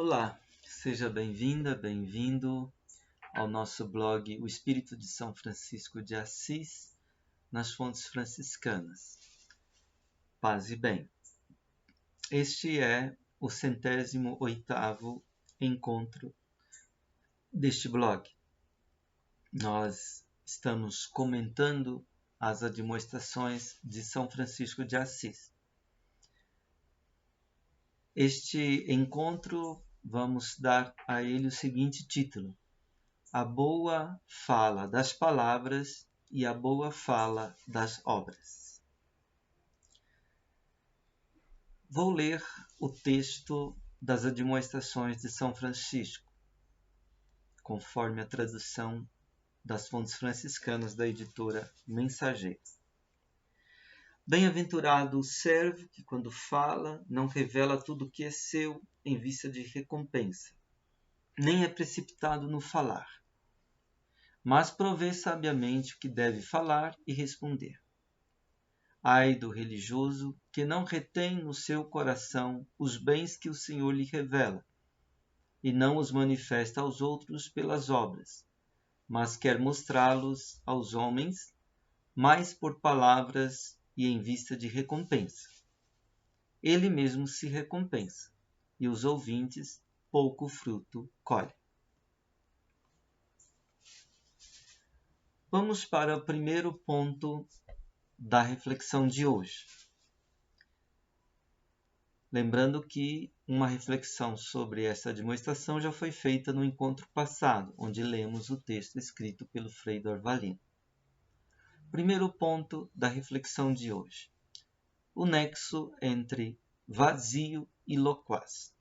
Olá, seja bem-vinda, bem-vindo ao nosso blog O Espírito de São Francisco de Assis nas Fontes Franciscanas. Paz e bem. Este é o 108º encontro deste blog. Nós estamos comentando as admoestações de São Francisco de Assis. Este encontro, vamos dar a ele o seguinte título: A boa fala das palavras e a boa fala das obras. Vou ler o texto das admoestações de São Francisco, conforme a tradução das Fontes Franciscanas da editora Mensageiro. Bem-aventurado o servo que, quando fala, não revela tudo o que é seu em vista de recompensa, nem é precipitado no falar, mas provê sabiamente o que deve falar e responder. Ai do religioso que não retém no seu coração os bens que o Senhor lhe revela, e não os manifesta aos outros pelas obras, mas quer mostrá-los aos homens, mais por palavras e em vista de recompensa. Ele mesmo se recompensa, e os ouvintes pouco fruto colhem. Vamos para o primeiro ponto da reflexão de hoje. Lembrando que uma reflexão sobre essa admoestação já foi feita no encontro passado, onde lemos o texto escrito pelo Frei Dorvalino. Primeiro ponto da reflexão de hoje: o nexo entre vazio e loquaz.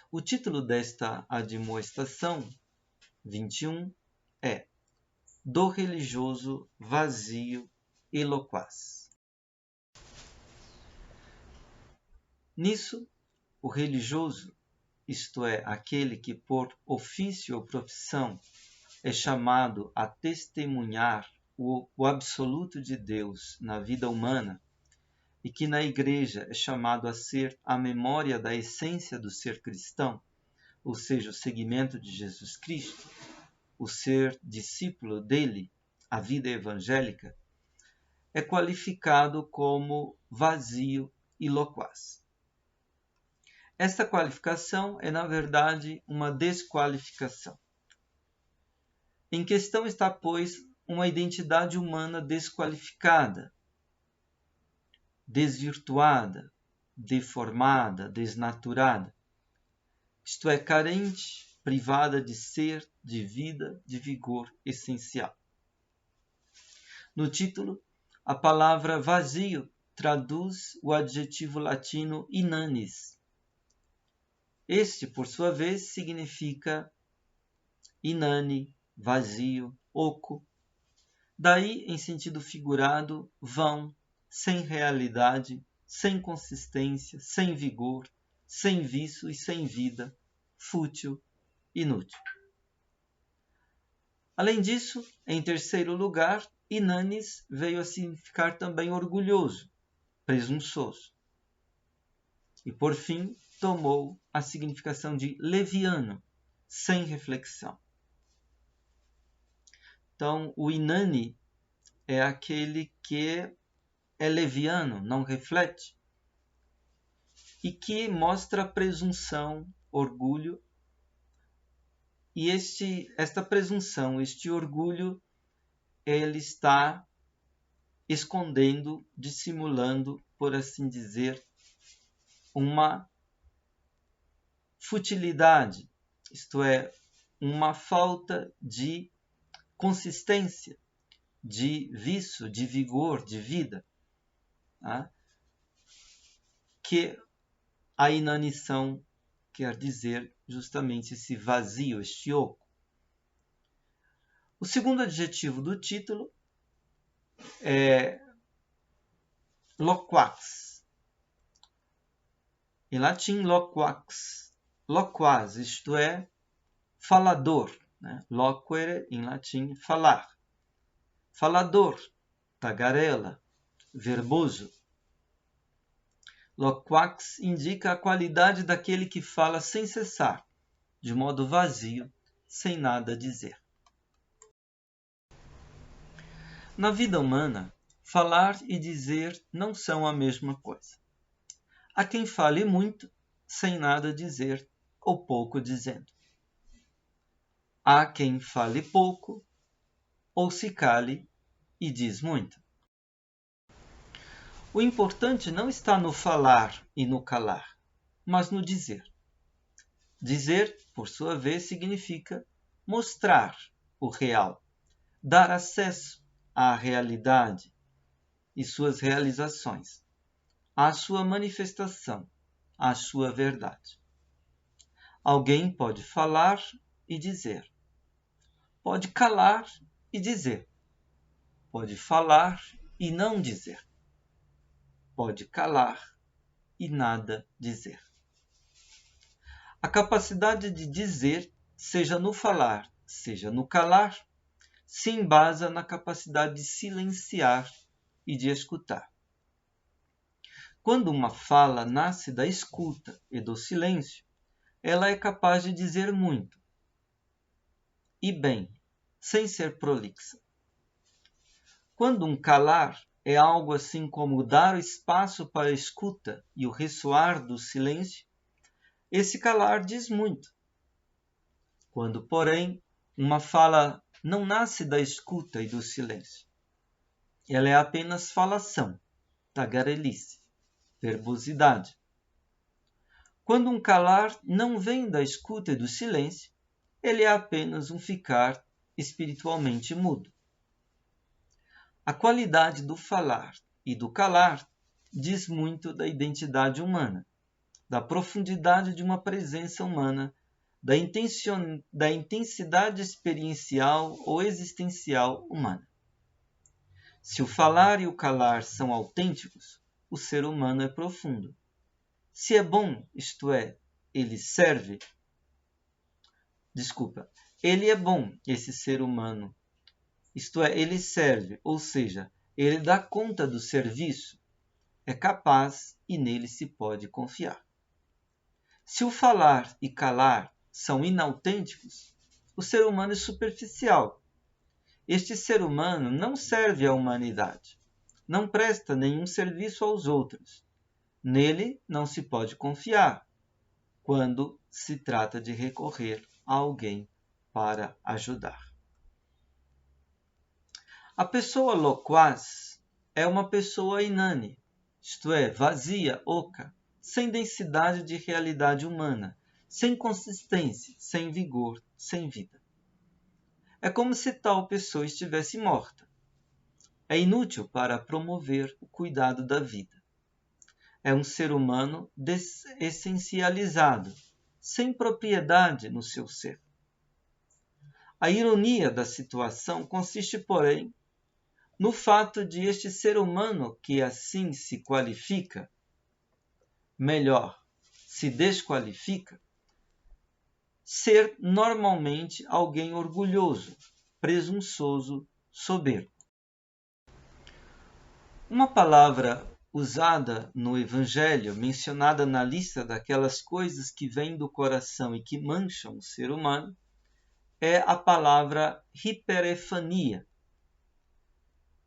O título desta admoestação 21 é Do religioso vazio e loquaz. Nisso, o religioso, isto é, aquele que por ofício ou profissão é chamado a testemunhar o absoluto de Deus na vida humana e que na Igreja é chamado a ser a memória da essência do ser cristão, ou seja, o seguimento de Jesus Cristo, o ser discípulo dele, a vida evangélica, é qualificado como vazio e loquaz. Esta qualificação é, na verdade, uma desqualificação. Em questão está, pois, uma identidade humana desqualificada, desvirtuada, deformada, desnaturada, isto é, carente, privada de ser, de vida, de vigor essencial. No título, a palavra vazio traduz o adjetivo latino inanis. Este, por sua vez, significa inane, vazio, oco. Daí, em sentido figurado, vão, sem realidade, sem consistência, sem vigor, sem viço e sem vida, fútil, inútil. Além disso, em terceiro lugar, inanis veio a significar também orgulhoso, presunçoso. E, por fim, tomou a significação de leviano, sem reflexão. Então, o inane é aquele que é leviano, não reflete, e que mostra presunção, orgulho. E esta presunção, este orgulho, ele está escondendo, dissimulando, por assim dizer, uma futilidade, isto é, uma falta de consistência, de vício, de vigor, de vida, tá? Que a inanição quer dizer justamente esse vazio, este oco. O segundo adjetivo do título é loquaz. Em latim, loquaz, isto é, falador. Né? Loquere, em latim, falar. Falador, tagarela, verboso. Loquax indica a qualidade daquele que fala sem cessar, de modo vazio, sem nada dizer. Na vida humana, falar e dizer não são a mesma coisa. Há quem fale muito, sem nada dizer, ou pouco dizendo. Há quem fale pouco, ou se cale e diz muito. O importante não está no falar e no calar, mas no dizer. Dizer, por sua vez, significa mostrar o real, dar acesso à realidade e suas realizações, à sua manifestação, à sua verdade. Alguém pode falar e dizer, pode calar e dizer, pode falar e não dizer, pode calar e nada dizer. A capacidade de dizer, seja no falar, seja no calar, se embasa na capacidade de silenciar e de escutar. Quando uma fala nasce da escuta e do silêncio, ela é capaz de dizer muito e bem, sem ser prolixa. Quando um calar é algo assim como dar espaço para a escuta e o ressoar do silêncio, esse calar diz muito. Quando, porém, uma fala não nasce da escuta e do silêncio, ela é apenas falação, tagarelice, verbosidade. Quando um calar não vem da escuta e do silêncio, ele é apenas um ficar espiritualmente mudo. A qualidade do falar e do calar diz muito da identidade humana, da profundidade de uma presença humana, da intensidade experiencial ou existencial humana. Se o falar e o calar são autênticos, o ser humano é profundo. Se é bom, isto é, ele é bom, esse ser humano. Isto é, ele serve, ou seja, ele dá conta do serviço, é capaz e nele se pode confiar. Se o falar e calar são inautênticos, o ser humano é superficial. Este ser humano não serve à humanidade, não presta nenhum serviço aos outros. Nele não se pode confiar quando se trata de recorrer a alguém para ajudar. A pessoa loquaz é uma pessoa inane, isto é, vazia, oca, sem densidade de realidade humana, sem consistência, sem vigor, sem vida. É como se tal pessoa estivesse morta. É inútil para promover o cuidado da vida. É um ser humano desessencializado, sem propriedade no seu ser. A ironia da situação consiste, porém, no fato de este ser humano que assim se qualifica, melhor, se desqualifica, ser normalmente alguém orgulhoso, presunçoso, soberbo. Uma palavra usada no Evangelho, mencionada na lista daquelas coisas que vêm do coração e que mancham o ser humano, é a palavra hiperefania.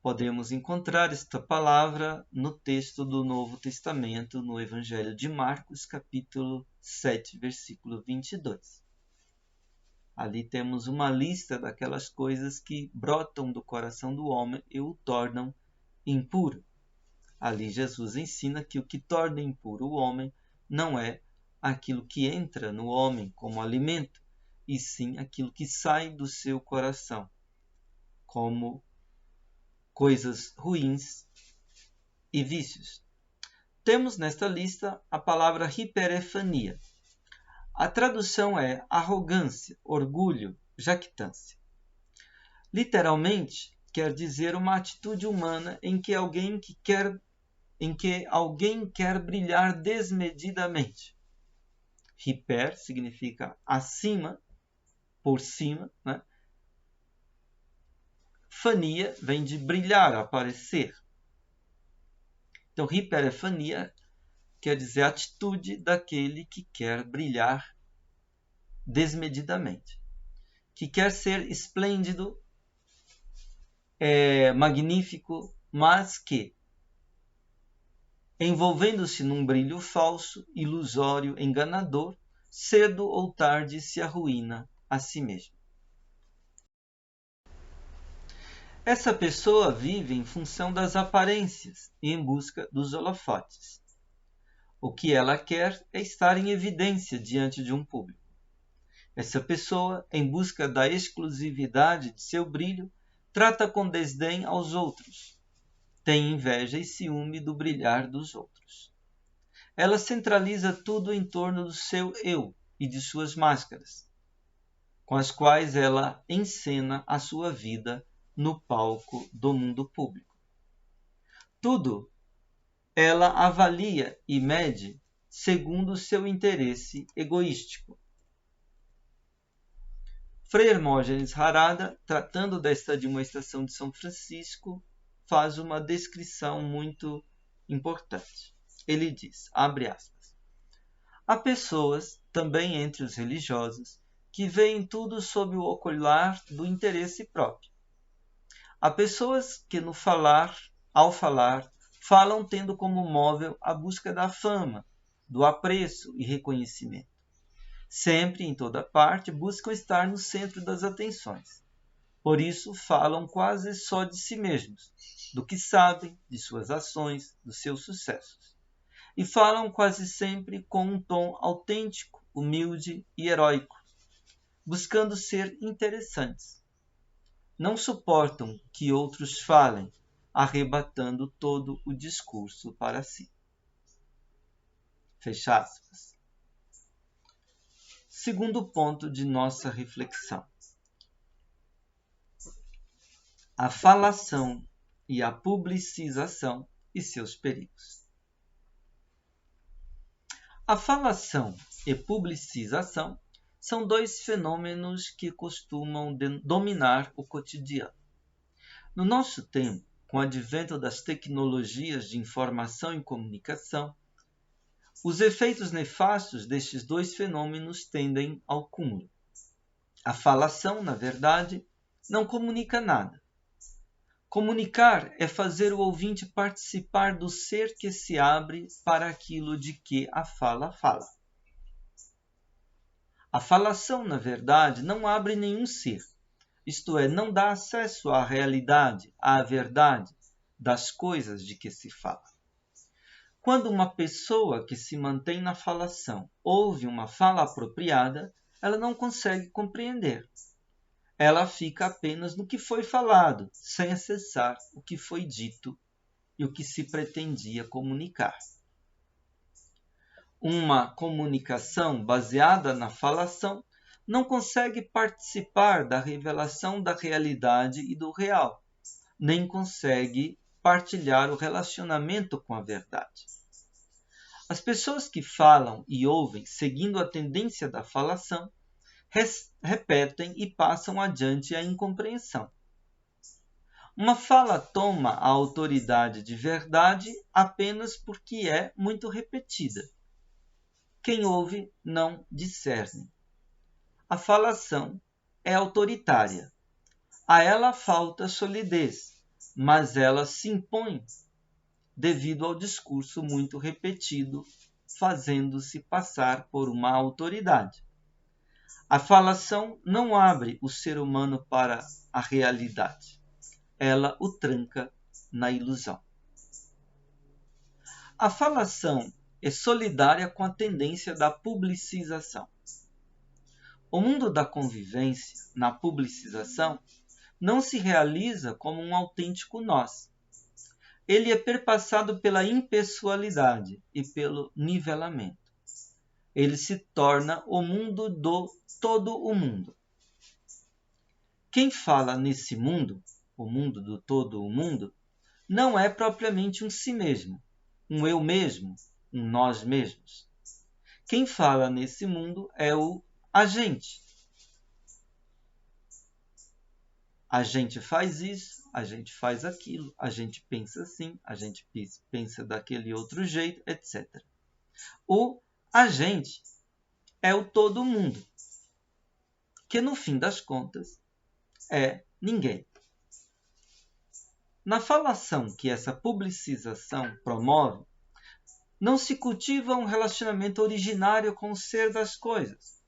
Podemos encontrar esta palavra no texto do Novo Testamento, no Evangelho de Marcos, capítulo 7, versículo 22. Ali temos uma lista daquelas coisas que brotam do coração do homem e o tornam impuro. Ali Jesus ensina que o que torna impuro o homem não é aquilo que entra no homem como alimento, e sim aquilo que sai do seu coração, como coisas ruins e vícios. Temos nesta lista a palavra hiperefania. A tradução é arrogância, orgulho, jactância. Literalmente, quer dizer uma atitude humana em que alguém quer brilhar desmedidamente. Hiper significa acima, por cima, né? Fania vem de brilhar, aparecer. Então, hiperefania quer dizer atitude daquele que quer brilhar desmedidamente, que quer ser esplêndido, magnífico, mas que, envolvendo-se num brilho falso, ilusório, enganador, cedo ou tarde se arruína a si mesmo. Essa pessoa vive em função das aparências e em busca dos holofotes. O que ela quer é estar em evidência diante de um público. Essa pessoa, em busca da exclusividade de seu brilho, trata com desdém aos outros. Tem inveja e ciúme do brilhar dos outros. Ela centraliza tudo em torno do seu eu e de suas máscaras, com as quais ela encena a sua vida no palco do mundo público. Tudo ela avalia e mede segundo o seu interesse egoístico. Frei Hermógenes Harada, tratando desta demonstração de São Francisco, faz uma descrição muito importante. Ele diz, abre aspas, há pessoas, também entre os religiosos, que veem tudo sob o ocular do interesse próprio. Há pessoas que ao falar, falam tendo como móvel a busca da fama, do apreço e reconhecimento. Sempre, em toda parte, buscam estar no centro das atenções. Por isso, falam quase só de si mesmos, do que sabem, de suas ações, dos seus sucessos. E falam quase sempre com um tom autêntico, humilde e heróico, buscando ser interessantes. Não suportam que outros falem, arrebatando todo o discurso para si. Fecha aspas. Segundo ponto de nossa reflexão. A falação e a publicização e seus perigos. A falação e publicização são dois fenômenos que costumam dominar o cotidiano. No nosso tempo, com o advento das tecnologias de informação e comunicação, os efeitos nefastos destes dois fenômenos tendem ao cúmulo. A falação, na verdade, não comunica nada. Comunicar é fazer o ouvinte participar do ser que se abre para aquilo de que a fala fala. A falação, na verdade, não abre nenhum ser, isto é, não dá acesso à realidade, à verdade das coisas de que se fala. Quando uma pessoa que se mantém na falação ouve uma fala apropriada, ela não consegue compreender. Ela fica apenas no que foi falado, sem acessar o que foi dito e o que se pretendia comunicar. Uma comunicação baseada na falação não consegue participar da revelação da realidade e do real, nem consegue partilhar o relacionamento com a verdade. As pessoas que falam e ouvem seguindo a tendência da falação repetem e passam adiante a incompreensão. Uma fala toma a autoridade de verdade apenas porque é muito repetida. Quem ouve não discerne. A falação é autoritária. A ela falta solidez, mas ela se impõe devido ao discurso muito repetido, fazendo-se passar por uma autoridade. A falação não abre o ser humano para a realidade. Ela o tranca na ilusão. A falação é solidária com a tendência da publicização. O mundo da convivência, na publicização, não se realiza como um autêntico nós. Ele é perpassado pela impessoalidade e pelo nivelamento. Ele se torna o mundo do todo o mundo. Quem fala nesse mundo, o mundo do todo o mundo, não é propriamente um si mesmo, um eu mesmo, um nós mesmos. Quem fala nesse mundo é o agente. A gente faz isso, a gente faz aquilo, a gente pensa assim, a gente pensa daquele outro jeito, etc. O agente é o todo mundo, que no fim das contas é ninguém. Na falação que essa publicização promove, não se cultiva um relacionamento originário com o ser das coisas,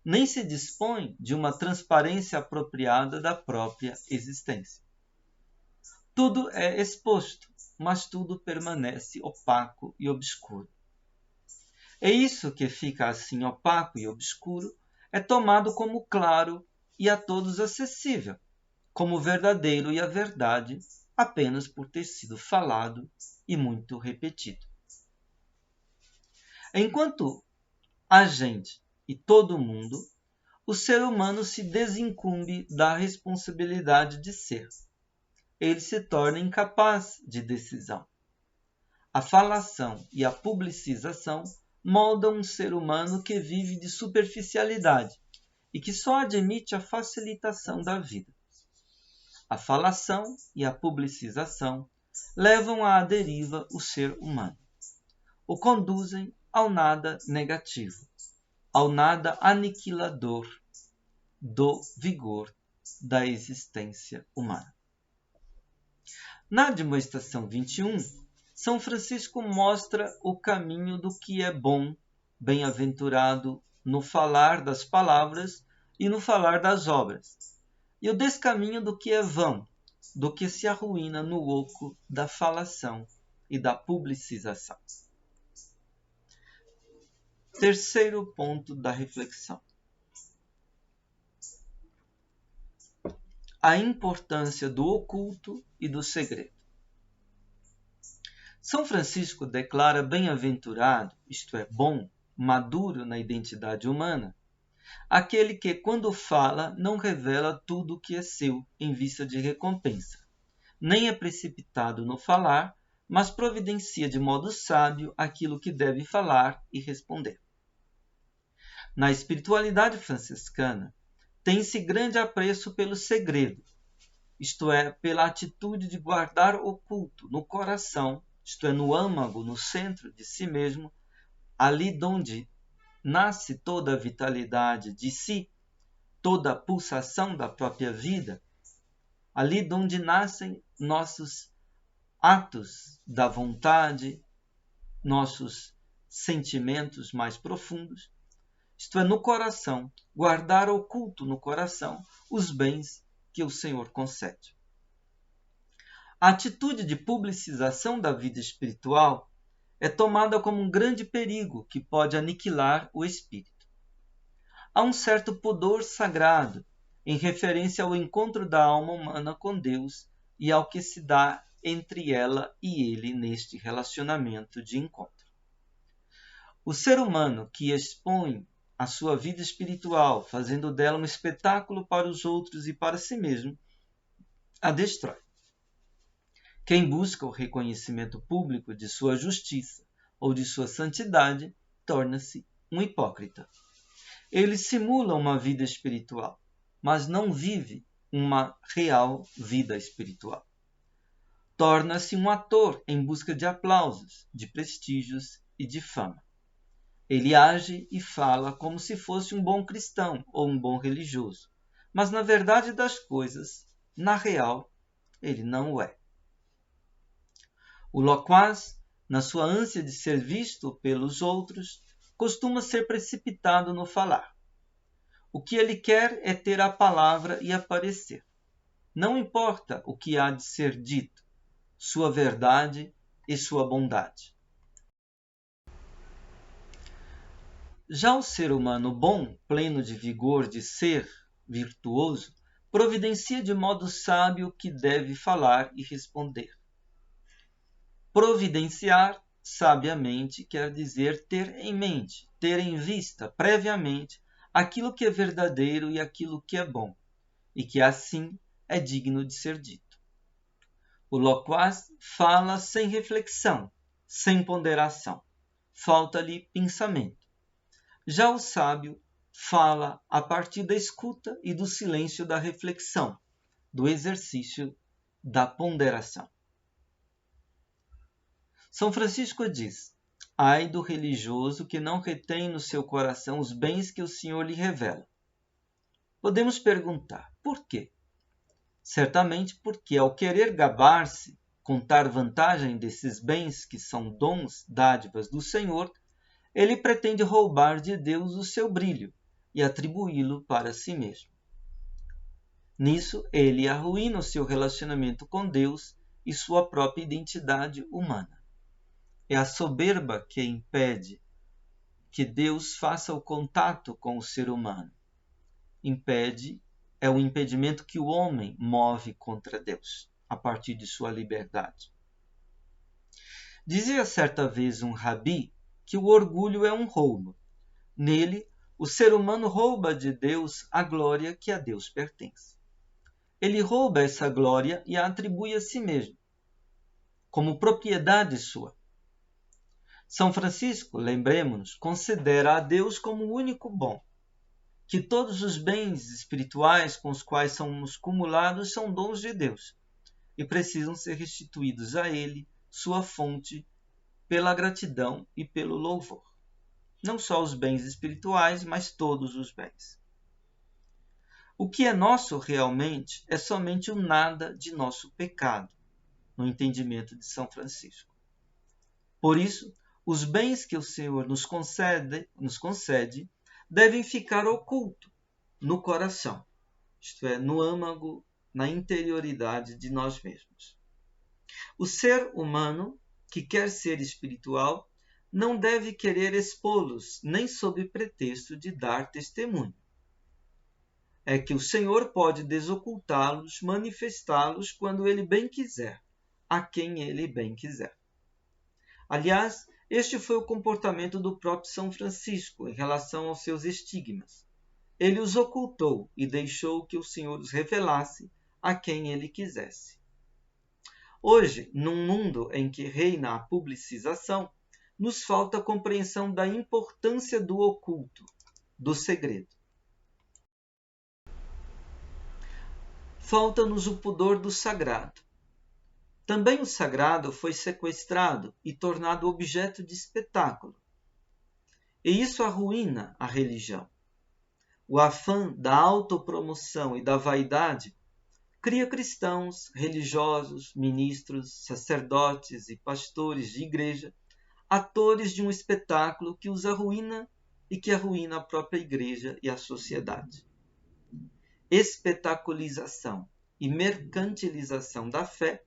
nem se dispõe de uma transparência apropriada da própria existência. Tudo é exposto, mas tudo permanece opaco e obscuro. É isso que fica assim opaco e obscuro, é tomado como claro e a todos acessível, como verdadeiro e a verdade, apenas por ter sido falado e muito repetido. Enquanto a gente e todo mundo, o ser humano se desincumbe da responsabilidade de ser. Ele se torna incapaz de decisão. A falação e a publicização moldam um ser humano que vive de superficialidade e que só admite a facilitação da vida. A falação e a publicização levam à deriva o ser humano. O conduzem ao nada negativo, ao nada aniquilador do vigor da existência humana. Na Admoestação 21, São Francisco mostra o caminho do que é bom, bem-aventurado no falar das palavras e no falar das obras, e o descaminho do que é vão, do que se arruína no oco da falação e da publicização. Terceiro ponto da reflexão. A importância do oculto e do segredo. São Francisco declara bem-aventurado, isto é, bom, maduro na identidade humana, aquele que, quando fala, não revela tudo o que é seu em vista de recompensa, nem é precipitado no falar, mas providencia de modo sábio aquilo que deve falar e responder. Na espiritualidade franciscana, tem-se grande apreço pelo segredo, isto é, pela atitude de guardar oculto no coração, isto é, no âmago, no centro de si mesmo, ali onde nasce toda a vitalidade de si, toda a pulsação da própria vida, ali onde nascem nossos atos da vontade, nossos sentimentos mais profundos, isto é, no coração, guardar oculto no coração os bens que o Senhor concede. A atitude de publicização da vida espiritual é tomada como um grande perigo que pode aniquilar o espírito. Há um certo pudor sagrado em referência ao encontro da alma humana com Deus e ao que se dá entre ela e ele neste relacionamento de encontro. O ser humano que expõe a sua vida espiritual, fazendo dela um espetáculo para os outros e para si mesmo, a destrói. Quem busca o reconhecimento público de sua justiça ou de sua santidade, torna-se um hipócrita. Ele simula uma vida espiritual, mas não vive uma real vida espiritual. Torna-se um ator em busca de aplausos, de prestígios e de fama. Ele age e fala como se fosse um bom cristão ou um bom religioso, mas na verdade das coisas, na real, ele não o é. O loquaz, na sua ânsia de ser visto pelos outros, costuma ser precipitado no falar. O que ele quer é ter a palavra e aparecer. Não importa o que há de ser dito, sua verdade e sua bondade. Já o ser humano bom, pleno de vigor de ser, virtuoso, providencia de modo sábio o que deve falar e responder. Providenciar, sabiamente, quer dizer ter em mente, ter em vista, previamente, aquilo que é verdadeiro e aquilo que é bom, e que assim é digno de ser dito. O loquaz fala sem reflexão, sem ponderação. Falta-lhe pensamento. Já o sábio fala a partir da escuta e do silêncio da reflexão, do exercício da ponderação. São Francisco diz: Ai do religioso que não retém no seu coração os bens que o Senhor lhe revela. Podemos perguntar, por quê? Certamente porque, ao querer gabar-se, contar vantagem desses bens que são dons, dádivas do Senhor, ele pretende roubar de Deus o seu brilho e atribuí-lo para si mesmo. Nisso, ele arruína o seu relacionamento com Deus e sua própria identidade humana. É a soberba que impede que Deus faça o contato com o ser humano. É o impedimento que o homem move contra Deus, a partir de sua liberdade. Dizia certa vez um rabi que o orgulho é um roubo. Nele, o ser humano rouba de Deus a glória que a Deus pertence. Ele rouba essa glória e a atribui a si mesmo, como propriedade sua. São Francisco, lembremos-nos, considera a Deus como o único bom, que todos os bens espirituais com os quais somos cumulados são dons de Deus e precisam ser restituídos a Ele, sua fonte, pela gratidão e pelo louvor. Não só os bens espirituais, mas todos os bens. O que é nosso realmente é somente o nada de nosso pecado, no entendimento de São Francisco. Por isso, os bens que o Senhor nos concede devem ficar ocultos no coração, isto é, no âmago, na interioridade de nós mesmos. O ser humano, que quer ser espiritual, não deve querer expô-los, nem sob pretexto de dar testemunho. É que o Senhor pode desocultá-los, manifestá-los quando Ele bem quiser, a quem Ele bem quiser. Aliás, este foi o comportamento do próprio São Francisco em relação aos seus estigmas. Ele os ocultou e deixou que o Senhor os revelasse a quem ele quisesse. Hoje, num mundo em que reina a publicização, nos falta a compreensão da importância do oculto, do segredo. Falta-nos o pudor do sagrado. Também o sagrado foi sequestrado e tornado objeto de espetáculo. E isso arruína a religião. O afã da autopromoção e da vaidade cria cristãos, religiosos, ministros, sacerdotes e pastores de igreja, atores de um espetáculo que os arruína e que arruína a própria igreja e a sociedade. Espetaculização e mercantilização da fé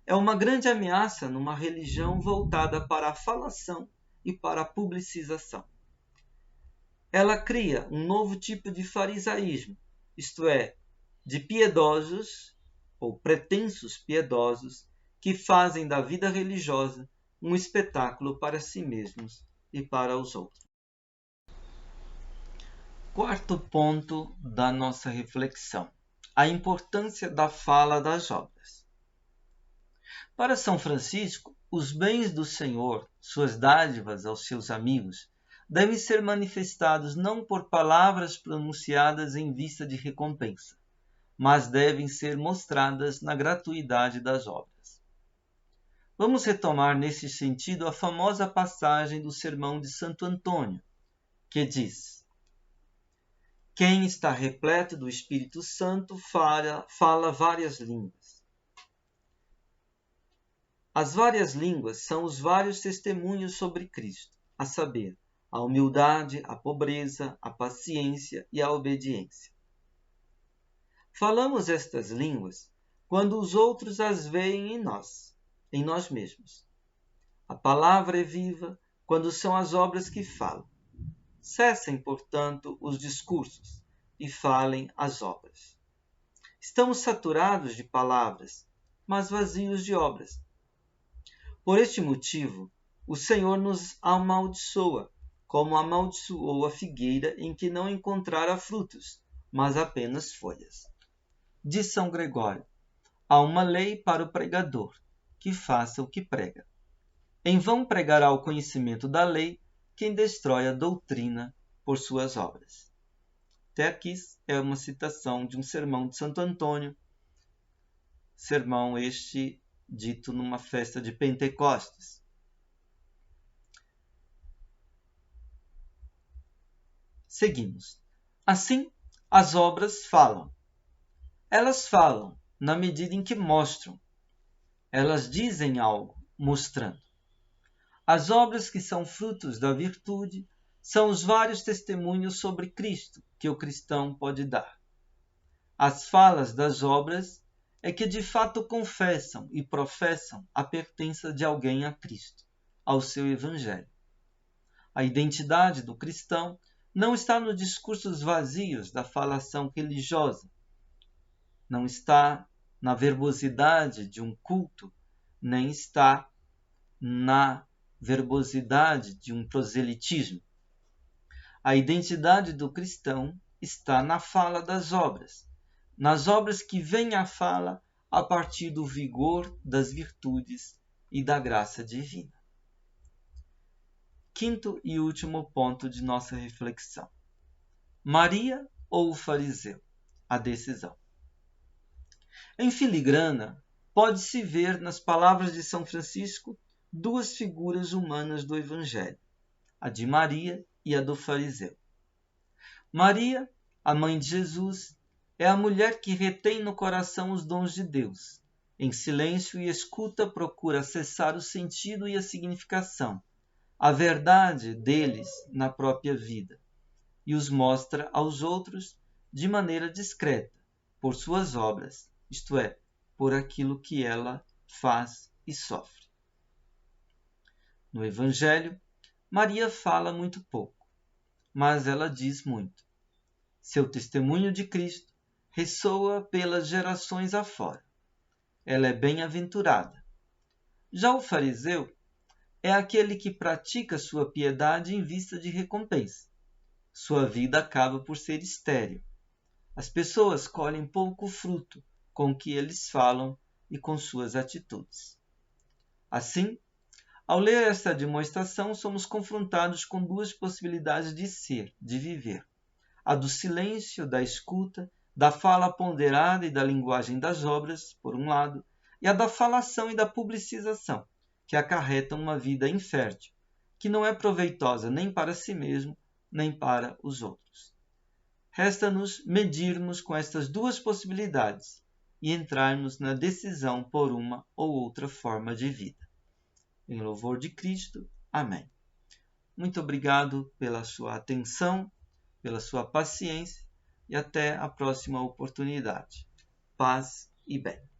é uma grande ameaça numa religião voltada para a falação e para a publicização. Ela cria um novo tipo de farisaísmo, isto é, de piedosos ou pretensos piedosos que fazem da vida religiosa um espetáculo para si mesmos e para os outros. Quarto ponto da nossa reflexão: a importância da fala das obras. Para São Francisco, os bens do Senhor, suas dádivas aos seus amigos, devem ser manifestados não por palavras pronunciadas em vista de recompensa, mas devem ser mostradas na gratuidade das obras. Vamos retomar nesse sentido a famosa passagem do Sermão de Santo Antônio, que diz: quem está repleto do Espírito Santo fala várias línguas. As várias línguas são os vários testemunhos sobre Cristo, a saber, a humildade, a pobreza, a paciência e a obediência. Falamos estas línguas quando os outros as veem em nós mesmos. A palavra é viva quando são as obras que falam. Cessem, portanto, os discursos e falem as obras. Estamos saturados de palavras, mas vazios de obras. Por este motivo, o Senhor nos amaldiçoa, como amaldiçoou a figueira em que não encontrara frutos, mas apenas folhas. Diz São Gregório: há uma lei para o pregador, que faça o que prega. Em vão pregará o conhecimento da lei quem destrói a doutrina por suas obras. Até aqui é uma citação de um sermão de Santo Antônio, sermão este dito numa festa de Pentecostes. Seguimos. Assim, as obras falam. Elas falam na medida em que mostram. Elas dizem algo, mostrando. As obras que são frutos da virtude são os vários testemunhos sobre Cristo que o cristão pode dar. As falas das obras é que de fato confessam e professam a pertença de alguém a Cristo, ao seu Evangelho. A identidade do cristão não está nos discursos vazios da falação religiosa, não está na verbosidade de um culto, nem está na verbosidade de um proselitismo. A identidade do cristão está na fala das obras, nas obras que vêm à fala a partir do vigor das virtudes e da graça divina. Quinto e último ponto de nossa reflexão. Maria ou o fariseu? A decisão. Em filigrana, pode-se ver nas palavras de São Francisco duas figuras humanas do Evangelho, a de Maria e a do fariseu. Maria, a mãe de Jesus, é a mulher que retém no coração os dons de Deus. Em silêncio e escuta procura acessar o sentido e a significação, a verdade deles na própria vida, e os mostra aos outros de maneira discreta, por suas obras, isto é, por aquilo que ela faz e sofre. No Evangelho, Maria fala muito pouco, mas ela diz muito. Seu testemunho de Cristo ressoa pelas gerações afora. Ela é bem-aventurada. Já o fariseu é aquele que pratica sua piedade em vista de recompensa. Sua vida acaba por ser estéril. As pessoas colhem pouco fruto com o que eles falam e com suas atitudes. Assim, ao ler esta demonstração, somos confrontados com duas possibilidades de ser, de viver. A do silêncio, da escuta, da fala ponderada e da linguagem das obras, por um lado, e a da falação e da publicização, que acarretam uma vida infértil, que não é proveitosa nem para si mesmo, nem para os outros. Resta-nos medirmos com estas duas possibilidades e entrarmos na decisão por uma ou outra forma de vida. Em louvor de Cristo. Amém. Muito obrigado pela sua atenção, pela sua paciência e até a próxima oportunidade. Paz e bem.